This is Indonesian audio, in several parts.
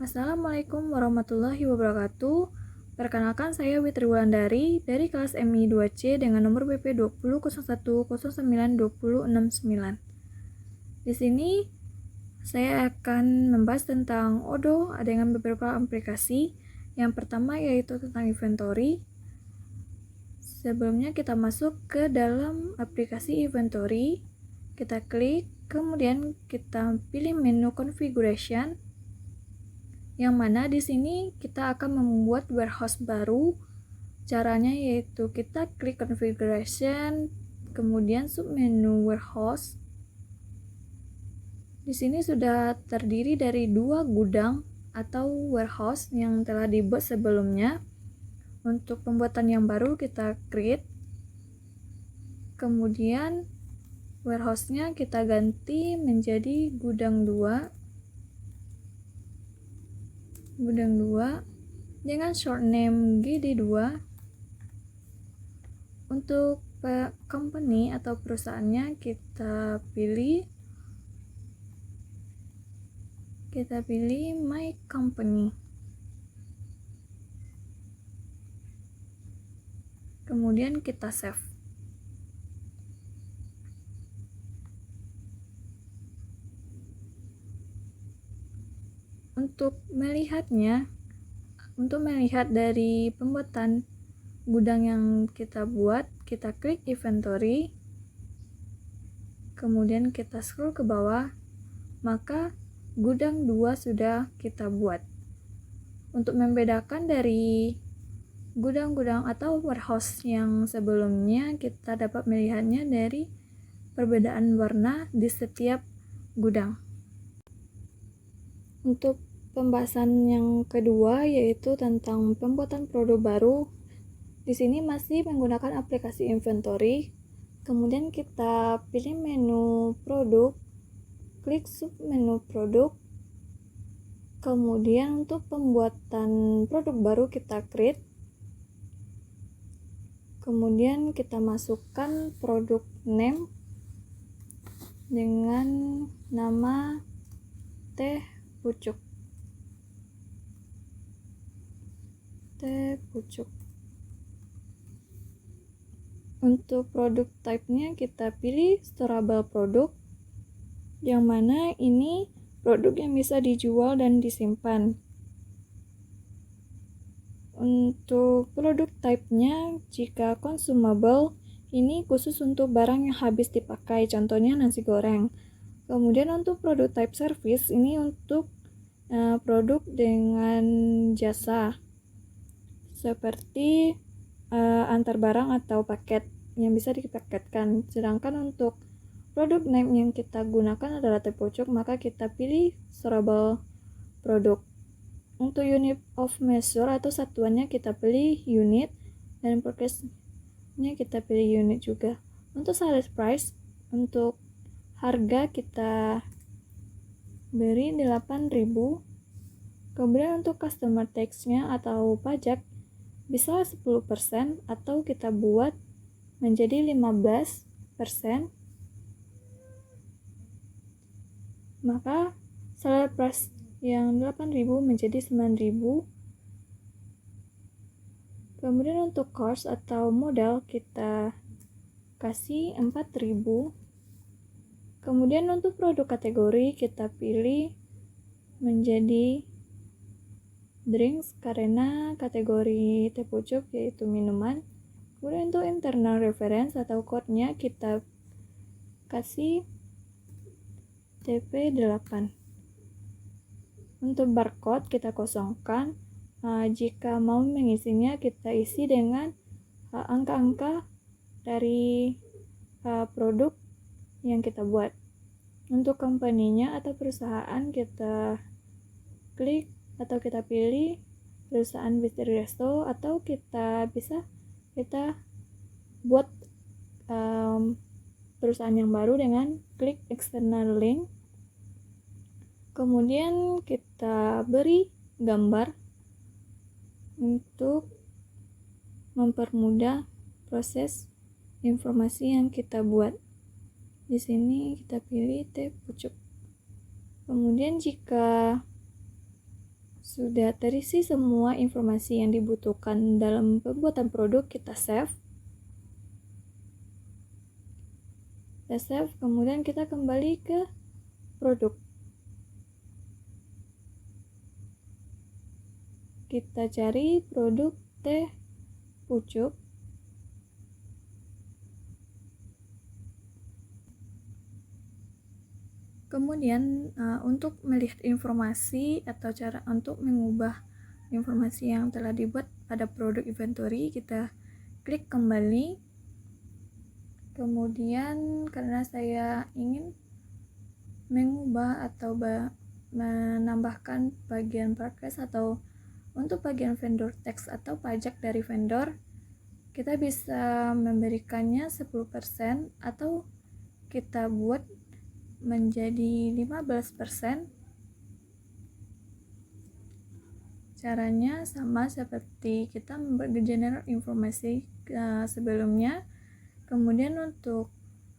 Assalamualaikum warahmatullahi wabarakatuh. Perkenalkan saya Witri Wulandari dari kelas MI 2C dengan nomor BP 2001092069. Di sini saya akan membahas tentang Odoo dengan beberapa aplikasi. Yang pertama yaitu tentang inventory. Sebelumnya kita masuk ke dalam aplikasi inventory, kita klik, kemudian kita pilih menu configuration. Yang mana di sini kita akan membuat warehouse baru. Caranya yaitu kita klik configuration, kemudian submenu warehouse. Di sini sudah terdiri dari 2 gudang atau warehouse yang telah dibuat sebelumnya. Untuk pembuatan yang baru kita create. Kemudian warehouse-nya kita ganti menjadi gudang 2 dengan short name GD2. Untuk company atau perusahaannya kita pilih my company. Kemudian kita save. Untuk melihat dari pembuatan gudang yang kita buat, kita klik inventory, kemudian kita scroll ke bawah, maka gudang 2 sudah kita buat. Untuk membedakan dari gudang-gudang atau warehouse yang sebelumnya, kita dapat melihatnya dari perbedaan warna di setiap gudang. Untuk pembahasan yang kedua yaitu tentang pembuatan produk baru. Di sini masih menggunakan aplikasi inventory. Kemudian kita pilih menu produk, klik submenu produk. Kemudian untuk pembuatan produk baru kita create. Kemudian kita masukkan produk name dengan nama teh pucuk. Untuk produk type-nya kita pilih storable product, yang mana ini produk yang bisa dijual dan disimpan. Untuk produk type-nya, jika consumable, ini khusus untuk barang yang habis dipakai, contohnya nasi goreng. Kemudian untuk produk type service, ini untuk produk dengan jasa seperti antar barang atau paket yang bisa dipaketkan. Sedangkan untuk produk name yang kita gunakan adalah teh pucuk, maka kita pilih storable product. Untuk unit of measure atau satuannya kita pilih unit, dan purchase-nya kita pilih unit juga. Untuk sales price, untuk harga kita beri 8.000. Kemudian untuk customer tax-nya atau pajak bisa 10% atau kita buat menjadi 15%. Maka sales price yang 8.000 menjadi 9.000. Kemudian untuk cost atau modal kita kasih 4.000. Kemudian untuk produk kategori kita pilih menjadi drinks karena kategori teh pucuk yaitu minuman. Kemudian untuk internal reference atau code-nya kita kasih TP8. Untuk barcode kita kosongkan. Jika mau mengisinya kita isi dengan angka-angka dari produk yang kita buat. Untuk company-nya atau perusahaan kita klik atau kita pilih perusahaan Bistri Resto, atau kita buat perusahaan yang baru dengan klik external link. Kemudian kita beri gambar untuk mempermudah proses informasi yang kita buat. Di sini kita pilih teh pucuk. Kemudian jika sudah terisi semua informasi yang dibutuhkan dalam pembuatan produk, kita save. Kemudian kita kembali ke produk. Kita cari produk teh pucuk. Kemudian untuk melihat informasi atau cara untuk mengubah informasi yang telah dibuat pada produk inventory, kita klik kembali. Kemudian karena saya ingin mengubah atau menambahkan bagian purchase atau untuk bagian vendor tax atau pajak dari vendor, kita bisa memberikannya 10% atau kita buat menjadi 15%. Caranya sama seperti kita generate informasi sebelumnya. Kemudian untuk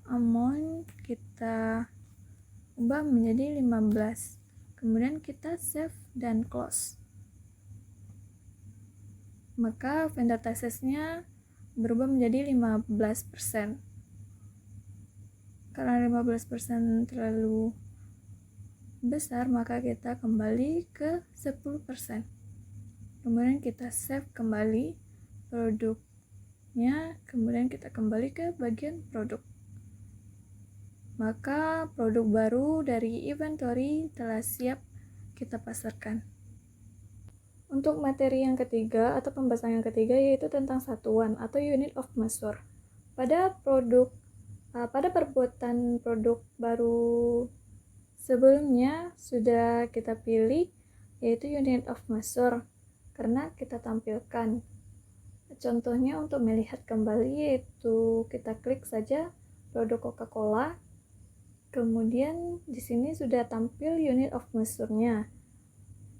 amount kita ubah menjadi 15. Kemudian kita save dan close. Maka vendor taxes-nya berubah menjadi 15%. Karena 15% terlalu besar, maka kita kembali ke 10%. Kemudian kita save kembali produknya, kemudian kita kembali ke bagian produk. Maka produk baru dari inventory telah siap kita pasarkan. Untuk materi yang ketiga atau pembahasan yang ketiga yaitu tentang satuan atau unit of measure. Pada perbuatan produk baru sebelumnya sudah kita pilih yaitu unit of measure karena kita tampilkan. Contohnya untuk melihat kembali yaitu kita klik saja produk Coca-Cola. Kemudian di sini sudah tampil unit of measure-nya.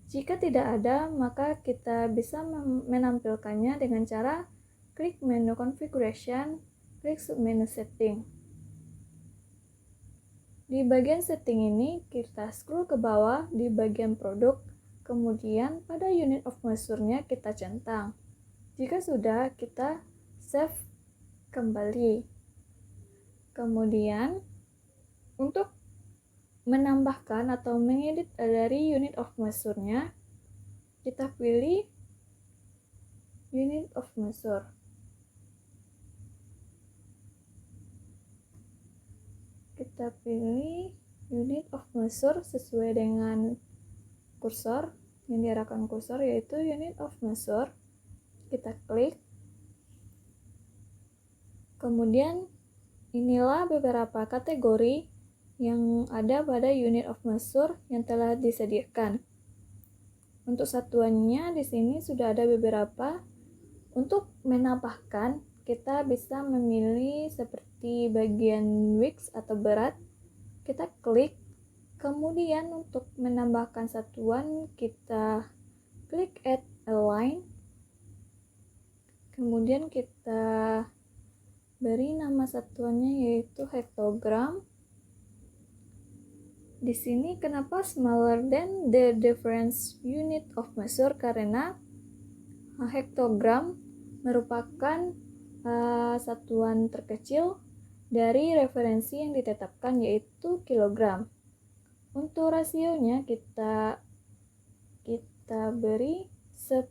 Jika tidak ada, maka kita bisa menampilkannya dengan cara klik menu configuration, klik submenu setting. Di bagian setting ini, kita scroll ke bawah di bagian produk, kemudian pada unit of measure-nya kita centang. Jika sudah, kita save kembali. Kemudian, untuk menambahkan atau mengedit dari unit of measure-nya, kita pilih unit of measure. Kita pilih unit of measure sesuai dengan kursor yang diarahkan kursor yaitu unit of measure. Kita klik. Kemudian inilah beberapa kategori yang ada pada unit of measure yang telah disediakan. Untuk satuannya di sini sudah ada beberapa. Untuk menambahkan, kita bisa memilih seperti bagian weeks atau berat. Kita klik. Kemudian untuk menambahkan satuan, kita klik add a line. Kemudian kita beri nama satuannya yaitu hektogram. Di sini kenapa smaller than the reference unit of measure? Karena hektogram merupakan satuan terkecil dari referensi yang ditetapkan yaitu kilogram. Untuk rasionya kita beri 10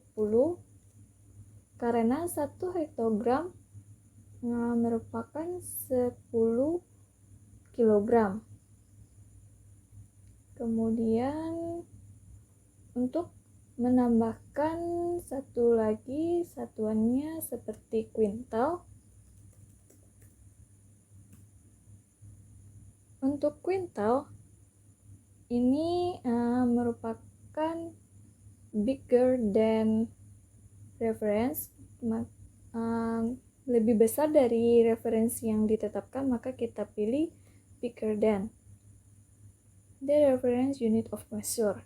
karena 1 hektogram merupakan 10 kilogram. Kemudian untuk menambahkan satu lagi satuannya seperti kuintal. Untuk kuintal ini merupakan bigger than reference, lebih besar dari referensi yang ditetapkan, maka kita pilih bigger than the reference unit of measure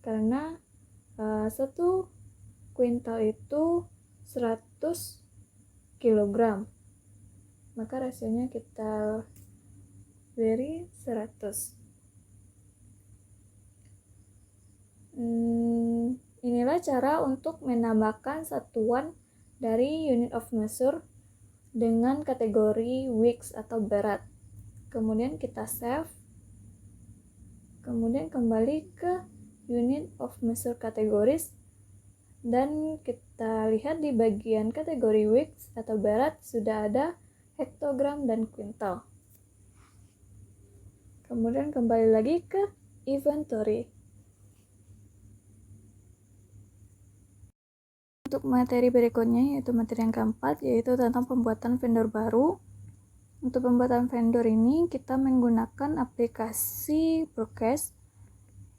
karena 1 kuintal itu 100 kg, maka rasionya kita beri 100. adalah cara untuk menambahkan satuan dari unit of measure dengan kategori weeks atau berat. Kemudian kita save. Kemudian kembali ke unit of measure categories dan kita lihat di bagian kategori weeks atau berat sudah ada hektogram dan kuintal. Kemudian kembali lagi ke inventory. Untuk materi berikutnya yaitu materi yang keempat, yaitu tentang pembuatan vendor baru. Untuk pembuatan vendor ini kita menggunakan aplikasi Procast,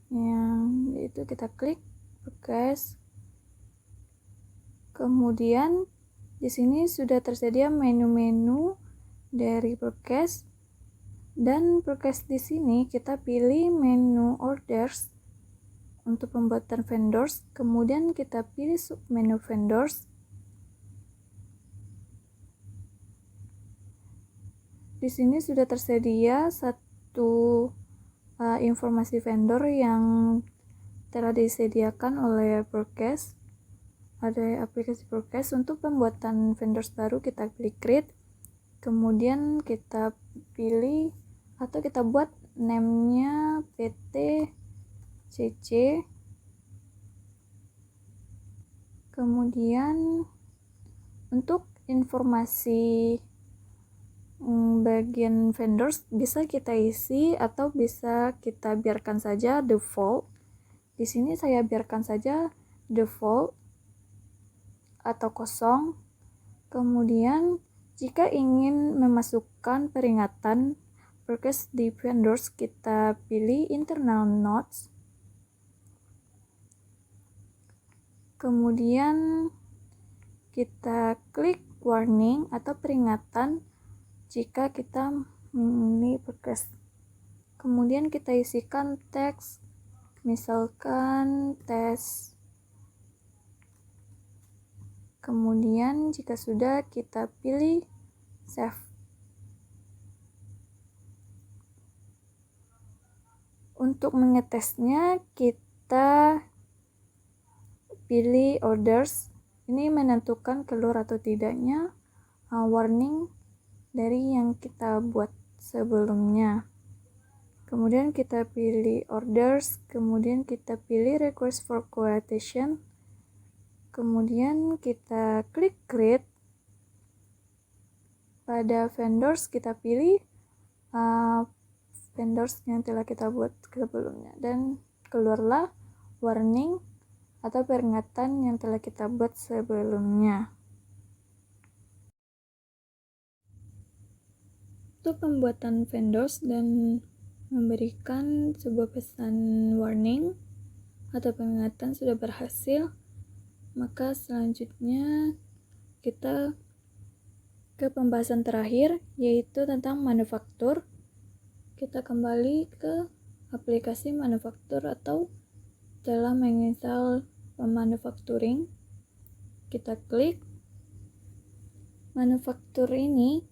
yang yaitu kita klik Procast. Kemudian di sini sudah tersedia menu-menu dari Procast, dan Procast di sini kita pilih menu orders untuk pembuatan vendors, kemudian kita pilih submenu vendors. Di sini sudah tersedia satu informasi vendor yang telah disediakan oleh Procast. Ada aplikasi Procast. Untuk pembuatan vendors baru kita klik create, kemudian kita pilih atau kita buat name-nya PT CC. Kemudian untuk informasi bagian vendors bisa kita isi atau bisa kita biarkan saja default. Di sini saya biarkan saja default atau kosong. Kemudian jika ingin memasukkan peringatan Procast di vendors, kita pilih internal notes. Kemudian kita klik warning atau peringatan jika kita memilih Procast. Kemudian kita isikan teks, misalkan tes. Kemudian jika sudah, kita pilih save. Untuk mengetesnya kita pilih orders. Ini menentukan keluar atau tidaknya warning dari yang kita buat sebelumnya. Kemudian kita pilih orders, kemudian kita pilih request for quotation, kemudian kita klik create. Pada vendors kita pilih vendors yang telah kita buat sebelumnya, dan keluarlah warning atau peringatan yang telah kita buat sebelumnya. Untuk pembuatan vendors dan memberikan sebuah pesan warning atau peringatan sudah berhasil, maka selanjutnya kita ke pembahasan terakhir, yaitu tentang manufaktur. Kita kembali ke aplikasi manufaktur atau telah menginstal manufacturing. Kita klik manufaktur. Ini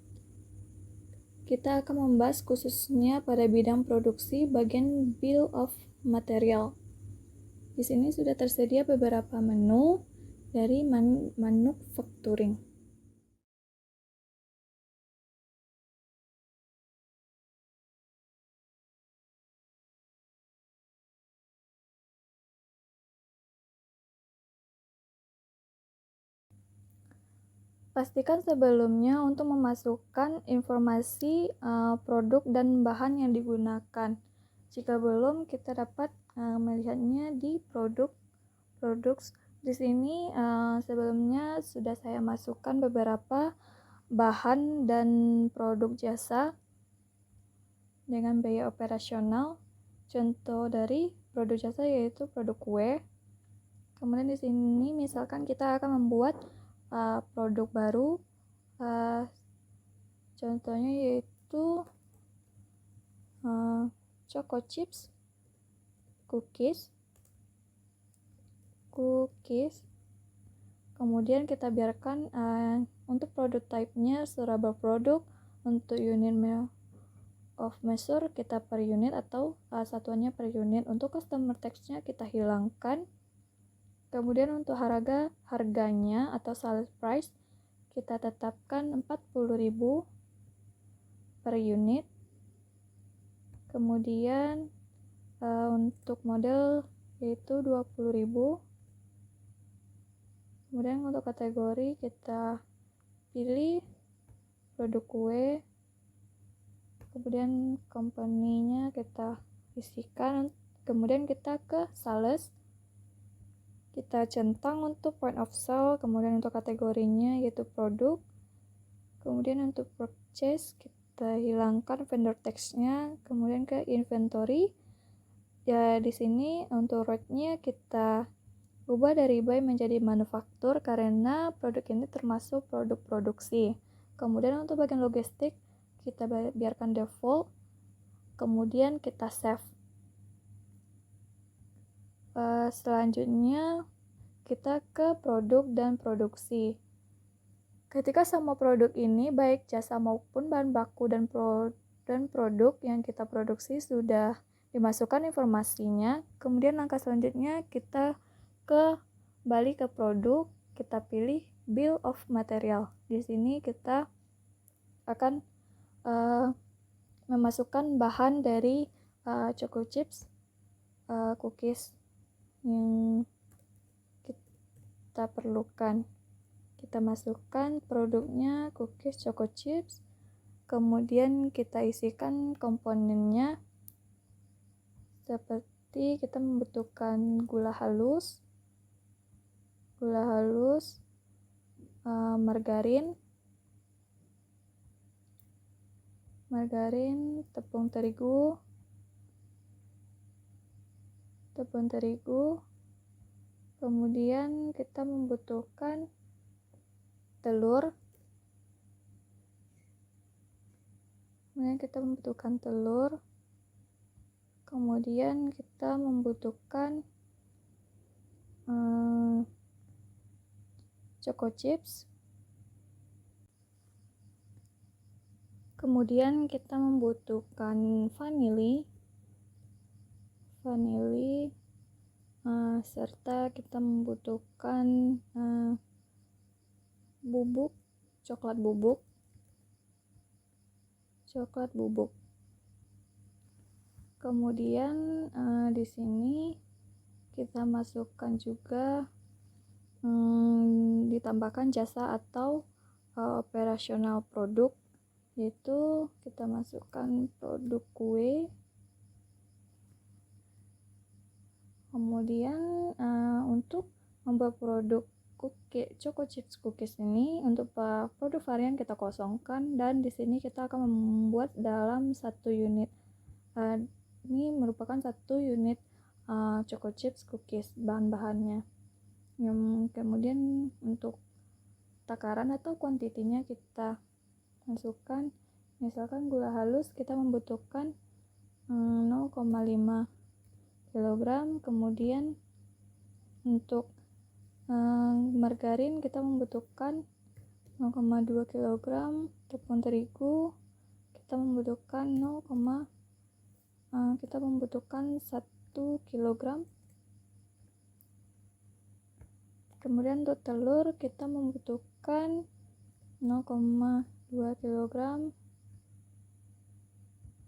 kita akan membahas khususnya pada bidang produksi bagian bill of material. Di sini sudah tersedia beberapa menu dari manufacturing. Pastikan sebelumnya untuk memasukkan informasi produk dan bahan yang digunakan. Jika belum, kita dapat melihatnya di products. Di sini sebelumnya sudah saya masukkan beberapa bahan dan produk jasa dengan biaya operasional. Contoh dari produk jasa yaitu produk kue. Kemudian di sini misalkan kita akan membuat produk baru, contohnya yaitu choco chips, cookies. Kemudian kita biarkan untuk prototype-nya seraba produk. Untuk unit of measure kita per unit atau satuannya per unit. Untuk customer text-nya kita hilangkan. Kemudian untuk harganya atau sales price kita tetapkan 40.000 per unit. Kemudian untuk model yaitu 20.000. Kemudian untuk kategori kita pilih produk kue. Kemudian company-nya kita isikan. Kemudian kita ke sales. Kita centang untuk point of sale. Kemudian untuk kategorinya yaitu produk. Kemudian untuk purchase kita hilangkan vendor tax-nya. Kemudian ke inventory. Ya di sini untuk rate-nya kita ubah dari buy menjadi manufaktur karena produk ini termasuk produk produksi. Kemudian untuk bagian logistik kita biarkan default. Kemudian kita save. Selanjutnya kita ke produk dan produksi. Ketika semua produk ini baik jasa maupun bahan baku dan produk yang kita produksi sudah dimasukkan informasinya, kemudian langkah selanjutnya kita kembali ke produk, kita pilih bill of material. Di sini kita akan memasukkan bahan dari choco chips, cookies yang kita perlukan. Kita masukkan produknya cookies, choco chips, kemudian kita isikan komponennya seperti kita membutuhkan gula halus, margarin, tepung terigu, kemudian kita membutuhkan telur, kemudian kita membutuhkan choco chips, kemudian kita membutuhkan vanili, serta kita membutuhkan coklat bubuk. Kemudian di sini kita masukkan juga ditambahkan jasa atau operasional produk, yaitu kita masukkan produk kue. Kemudian untuk membuat produk choco chips cookies ini, untuk produk varian kita kosongkan dan di sini kita akan membuat dalam 1 unit. Ini merupakan 1 unit choco chips cookies bahan-bahannya. Kemudian untuk takaran atau kuantitinya kita masukkan, misalkan gula halus kita membutuhkan 0,5 kg, kemudian untuk margarin kita membutuhkan 0,2 kg, tepung terigu kita membutuhkan 1 kg. Kemudian untuk telur kita membutuhkan 0,2 kg.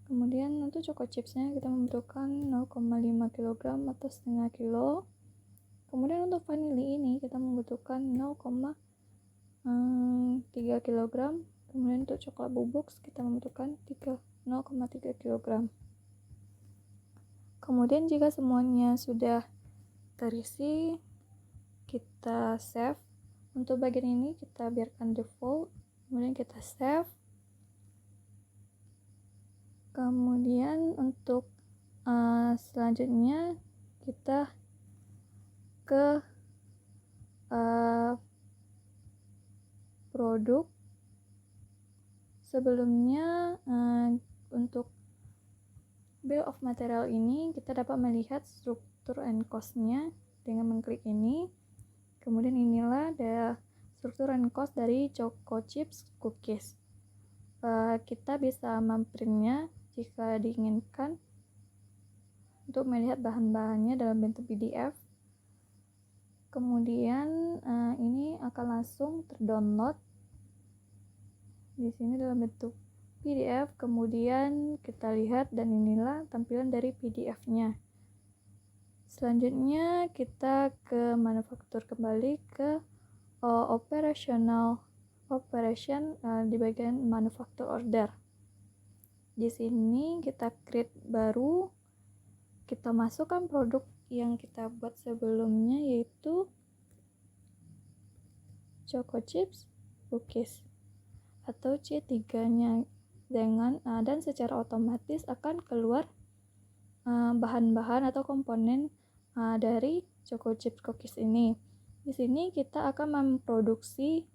Kemudian untuk choco chipsnya kita membutuhkan 0,5 kg atau setengah kilo. Kemudian untuk vanili ini kita membutuhkan 0,3 kg. Kemudian untuk coklat bubuk kita membutuhkan 0,3 kg. Kemudian jika semuanya sudah terisi, kita save. Untuk bagian ini kita biarkan default, kemudian kita save. Kemudian untuk selanjutnya kita ke produk. Sebelumnya untuk bill of material ini kita dapat melihat struktur and cost-nya dengan mengklik ini. Kemudian inilah struktur and cost dari choco chips cookies. Kita bisa memprintnya jika diinginkan untuk melihat bahan-bahannya dalam bentuk PDF. langsung terdownload di sini dalam bentuk PDF. Kemudian kita lihat, dan inilah tampilan dari PDF-nya. Selanjutnya kita ke manufaktur, kembali ke operation di bagian manufaktur order. Di sini kita create baru, kita masukkan produk yang kita buat sebelumnya, yaitu choco chips cookies atau C3-nya, dan secara otomatis akan keluar bahan-bahan atau komponen dari choco chips cookies ini. Di sini kita akan memproduksi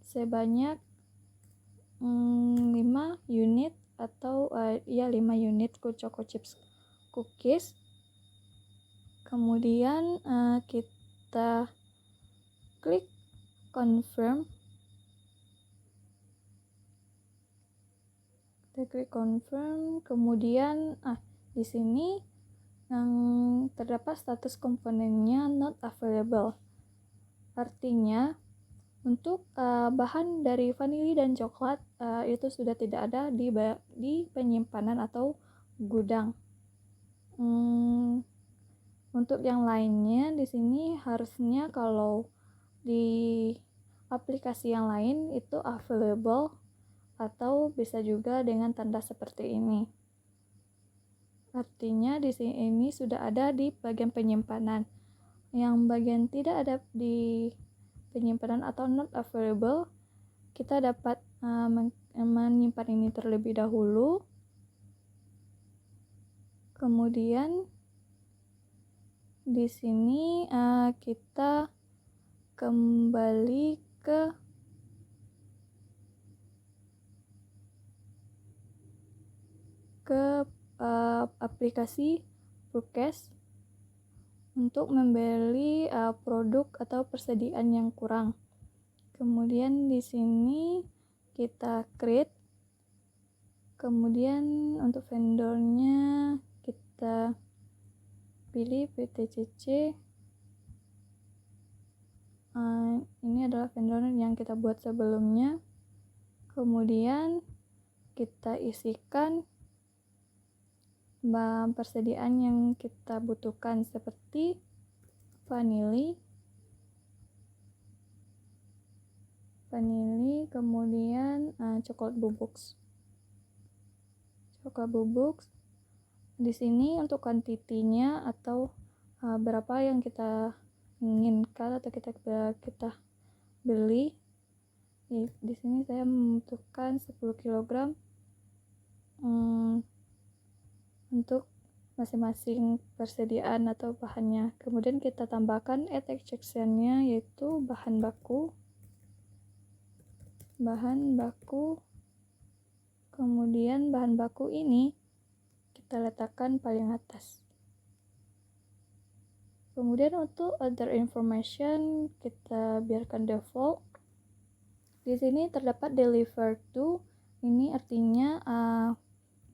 sebanyak 5 unit atau 5 unit choco chips cookies. Kemudian kita klik confirm. Kemudian di sini yang terdapat status komponennya not available. Artinya untuk bahan dari vanili dan coklat itu sudah tidak ada di penyimpanan atau gudang. Untuk yang lainnya di sini harusnya kalau di aplikasi yang lain itu available, atau bisa juga dengan tanda seperti ini. Artinya di sini sudah ada di bagian penyimpanan. Yang bagian tidak ada di penyimpanan atau not available, kita dapat menyimpan ini terlebih dahulu. Kemudian di sini kita kembali ke aplikasi Foodcast untuk membeli produk atau persediaan yang kurang. Kemudian di sini kita create. Kemudian untuk vendornya kita pilih PTCC. Ini adalah vendor yang kita buat sebelumnya. Kemudian kita isikan bahan persediaan yang kita butuhkan seperti vanili, kemudian coklat bubuk. Di sini untuk kuantitinya atau berapa yang kita inginkan atau kita beli. Di sini saya membutuhkan 10 kg untuk masing-masing persediaan atau bahannya. Kemudian kita tambahkan add extraction-nya, yaitu bahan baku. Kemudian bahan baku ini kita letakkan paling atas. Kemudian untuk other information kita biarkan default. Di sini terdapat deliver to. Ini artinya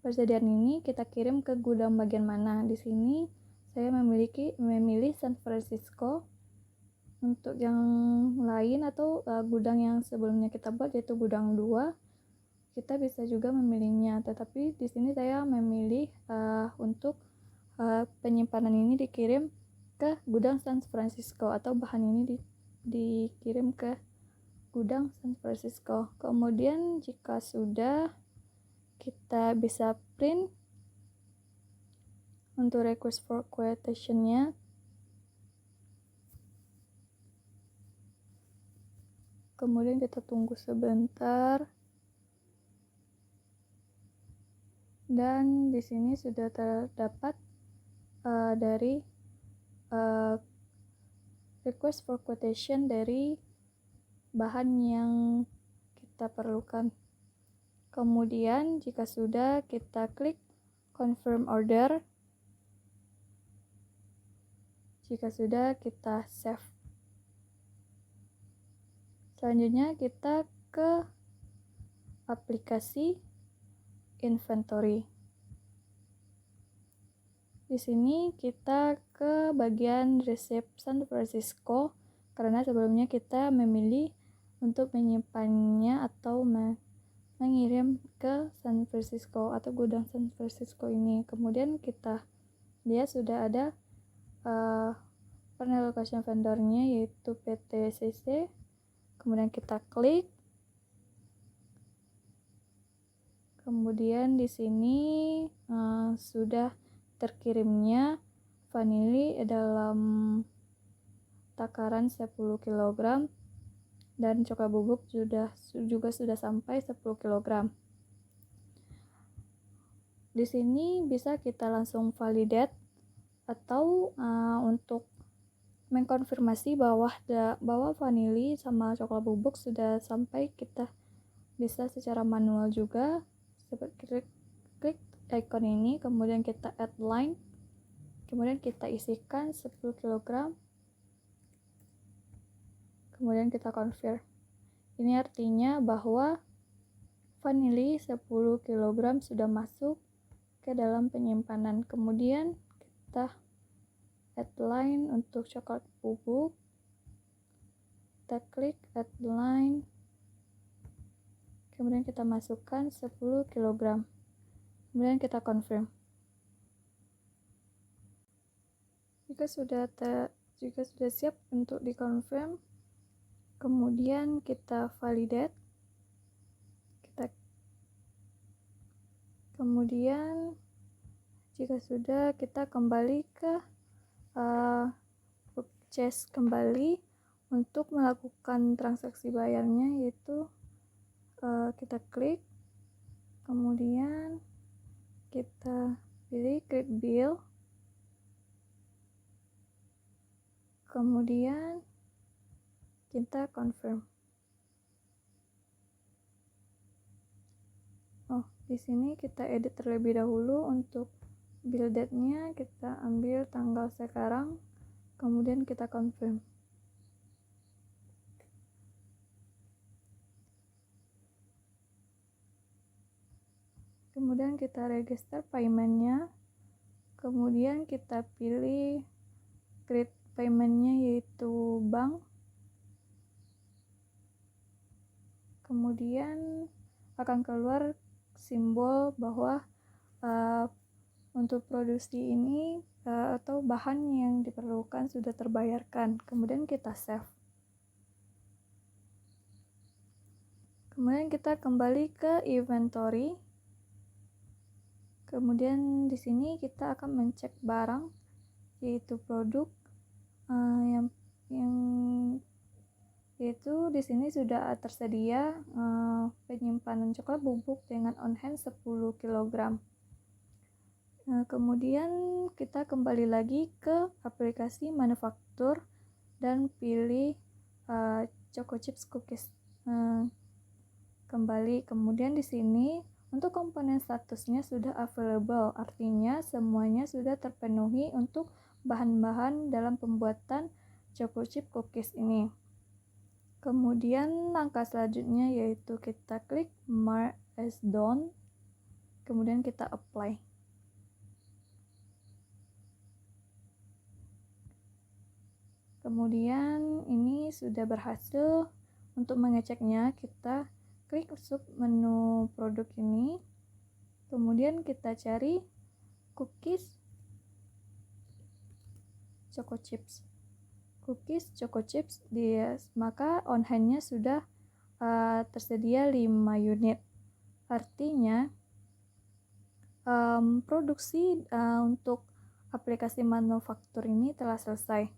persediaan ini kita kirim ke gudang bagian mana. Di sini saya memilih San Francisco. Untuk yang lain atau gudang yang sebelumnya kita buat, yaitu gudang 2, kita bisa juga memilihnya. Tetapi di sini saya memilih untuk penyimpanan ini dikirim ke gudang San Francisco, atau bahan ini dikirim ke gudang San Francisco. Kemudian jika sudah, kita bisa print untuk request for quotation-nya. Kemudian kita tunggu sebentar. Dan di sini sudah terdapat dari request for quotation dari bahan yang kita perlukan. Kemudian jika sudah, kita klik confirm order. Jika sudah, kita save. Selanjutnya kita ke aplikasi inventory. Di sini kita ke bagian resep San Francisco, karena sebelumnya kita memilih untuk menyimpannya atau mengirim ke San Francisco atau gudang San Francisco ini. Kemudian dia sudah ada partner location vendornya yaitu PTCC. Kemudian kita klik. Kemudian di sini sudah terkirimnya vanili dalam takaran 10 kg dan coklat bubuk juga sudah sampai 10 kg. Di sini bisa kita langsung validate atau untuk mengkonfirmasi bahwa vanili sama coklat bubuk sudah sampai, kita bisa secara manual juga seperti klik icon ini, kemudian kita add line, kemudian kita isikan 10 kg, kemudian kita confirm. Ini artinya bahwa vanili 10 kg sudah masuk ke dalam penyimpanan. Kemudian kita add line untuk coklat bubuk, kita klik add line, kemudian kita masukkan 10 kg, kemudian kita confirm. Jika sudah siap untuk dikonfirm, kemudian kita validate, kemudian jika sudah, kita kembali ke purchase kembali untuk melakukan transaksi bayarnya, yaitu kita klik, kemudian kita pilih create bill, kemudian kita confirm. Di sini kita edit terlebih dahulu. Untuk bill date-nya kita ambil tanggal sekarang, kemudian kita confirm. Kemudian kita register payment-nya, kemudian kita pilih create payment-nya yaitu bank, kemudian akan keluar simbol bahwa untuk produksi ini atau bahan yang diperlukan sudah terbayarkan. Kemudian kita save. Kemudian kita kembali ke inventory. Kemudian di sini kita akan mencek barang, yaitu produk yaitu di sini sudah tersedia penyimpanan coklat bubuk dengan on hand 10 kg. Kemudian kita kembali lagi ke aplikasi manufaktur dan pilih Choco Chips Cookies. Kembali, kemudian di sini untuk komponen statusnya sudah available, artinya semuanya sudah terpenuhi untuk bahan-bahan dalam pembuatan Choco Chip Cookies ini. Kemudian langkah selanjutnya yaitu kita klik Mark as done, kemudian kita apply. Kemudian ini sudah berhasil. Untuk mengeceknya kita klik sub menu produk ini, kemudian kita cari cookies Choco Chips. Cookies Choco Chips, maka on hand-nya sudah tersedia 5 unit. Artinya produksi untuk aplikasi manufaktur ini telah selesai.